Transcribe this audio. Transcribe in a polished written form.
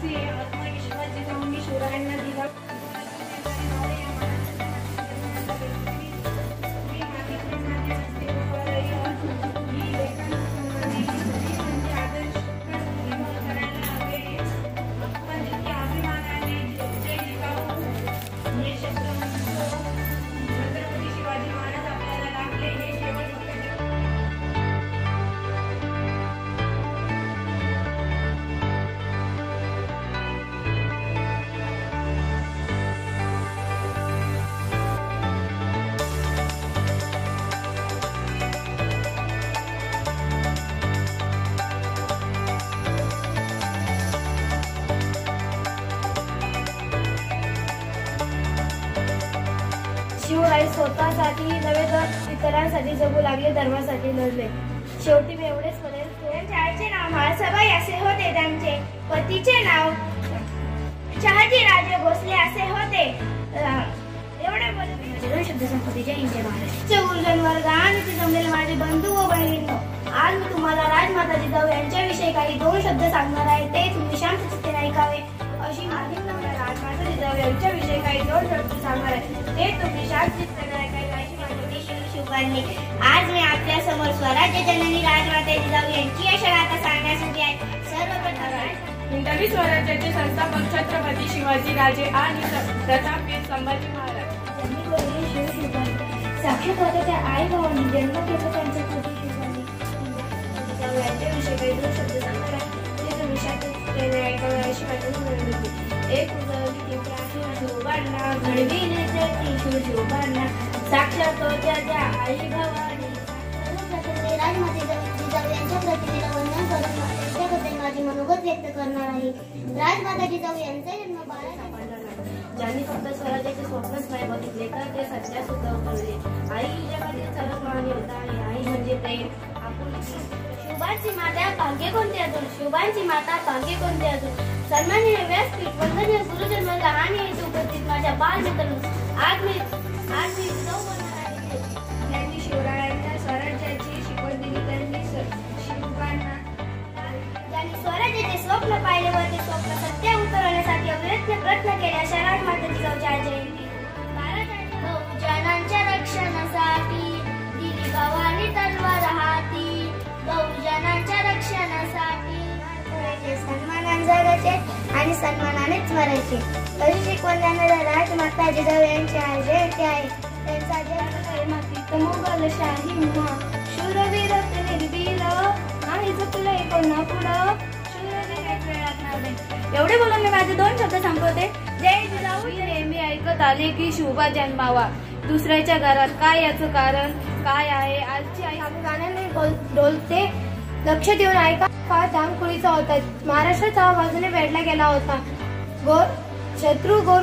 असे आत्मविश्वास जिजाऊंनी शिवरायांना दिला. शिवराय स्वतःसाठी नव्हे तर इतरांसाठी जगू लागले, धर्मासाठी लढले. शेवटी मी एवढेच म्हणेन, त्यांच्या आईचे नाव म्हाळसाबाई असे होते. त्यांचे पतीचे नाव शहाजीराजे भोसले असे होते. एवढे बोलून माझे दोन शब्द संपत्ती. जय हिंद, जय महाराष्ट्र. गुरुजन वर्ग आणि ते जमलेले माझे बंधू व बहिणींनो, आज मी तुम्हाला राजमाता जिजाऊ यांच्याविषयी काही दोन शब्द सांगणार आहे. ते तुम्ही शांत चित्तेने ऐकावे. अशी माझी राजमाता जिजाऊ यांच्याविषयी काही दोन शब्द सांगणार आहे. ते तुम्ही शांत चित्तेने ऐकावे. अशी माझी शिवबांनी. आज मी आपल्या समोर स्वराज्य जननी राजमाता जिजाऊ यांची यशगाथा सांगण्यासाठी आहे. सर्वप्रथम हिंदवी स्वराज्याचे संस्थापक छत्रपती शिवाजी राजे आणि प्रतापवीर संभाजी महाराज. साक्षात होत्या त्या आई भावांनी जन्म घेतला त्यांच्या पोटी शिवबांनी. यांच्याविषयी काही दोन शब्द सांगणार आहे. ते तुम्ही शांत चित्तेने ऐकावे. अशी माझी विनंती. एक शिवबांना घडविले ते शिवबांना साक्षात होत्या त्या आई भावांनी. राजमाता जिजाऊ यांच्या प्रतिमेला वंदन करून त्यांच्याबद्दल माझे मनोगत व्यक्त करणार आहे. राजमाता जिजाऊ यांचा जन्म 12 ज्यांनी फक्त स्वराज्याचे स्वप्नच नाही बघितले तर ते सध्या सुद्धा उतरले. आई जगातील सर्वात महान योद्धा आहे. आई म्हणजे प्रेम, आपुलकी. शिवबांची माता भाग्य कोणते अजून, शिवबांची माता भाग्य कोणते अजून. सन्माननीय व्यासपीठ, वंदनीय गुरुजन वर्ग आणि हेतू उपस्थित माझ्या बालमित्रांनो, आज मी जिजाऊ बोलणार आहे. त्यांनी शिवरायांना स्वराज्याची शिकवण दिली. त्यांनी शिवबांना ज्यांनी स्वराज्याचे स्वप्न पाहिले व ते स्वप्न सत्य उतरवण्यासाठी अविरत प्रयत्न केले अशा राजमाता जिजाऊच्या जयंती. बहुजनांच्या रक्षणासाठी दिली भवानी तलवार हाती. बहुजनांच्या रक्षणासाठी सन्मानाने जगायचे आणि सन्मानानेच मरायचे. अशी शिकवण देणाऱ्या राजमाता जिजाऊ यांची आज जयंती आहे. त्यांचा जन्म मातीत मोगलशाही मुहा, शूरवीर निर्भीर नाही चुकले कोणा पुढं, शूरवीर एक वेळात नावे. एवढे बोलून मी माझे दोन शब्द संपवते. जय जिजाऊ. नेहमी ऐकत आले की शिवबा जन्मावा दुसऱ्याच्या घरात. काय याचं कारण काय आहे? आजची आई गाण्याने डोलते. लक्ष देऊन ऐका. फार धामखुळीचा होता. महाराष्ट्राचा बाजूने वेढला गेला होता. शत्रू गोर